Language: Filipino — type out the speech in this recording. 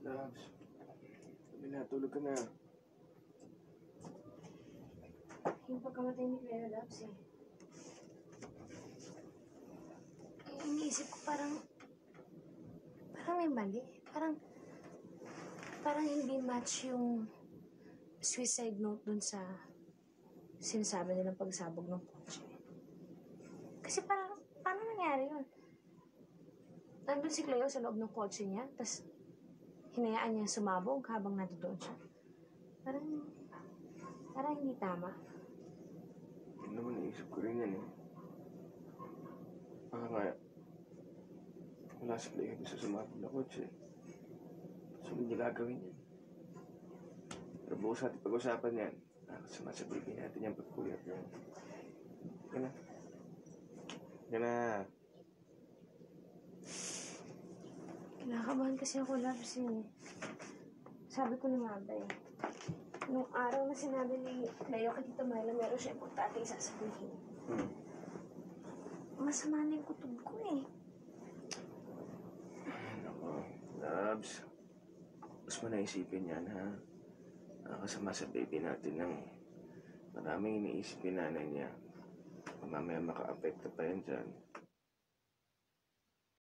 Labs, sabi na, tulog ka na. Yung pagkamatay ni Cleo, Labs eh. Iniisip ko parang may mali. Parang hindi match yung suicide note dun sa sinasabi nilang pagsabog ng kotse. Kasi paano nangyari yun? Nandun si Cleo sa loob ng kotse niya, tapos hinayaan niya sumabog habang nandoon siya. Parang hindi tama. Yun naman, naisip ko rin yan eh. Baka nga, wala si Cleo doon sa sumabog na kotse. Sunod niya gagawin yan. Pero bukas natin pag-usapan yan. Nakakasama sa baby natin yung pagpuyat yan. Yan na. Yan na. Kinakabahan kasi ako, Labs eh. Sabi ko na nga ba eh. Nung araw na sinabi ni Cleo kay Tita Myla, meron siya importante sasabihin. Masama na yung kutob ko eh. Ako, Labs. Mas mo naisipin yan, ha? Nakakasama sa baby natin ng maraming iniisip yung nanay niya. Mamaya maka-apekto pa yan dyan.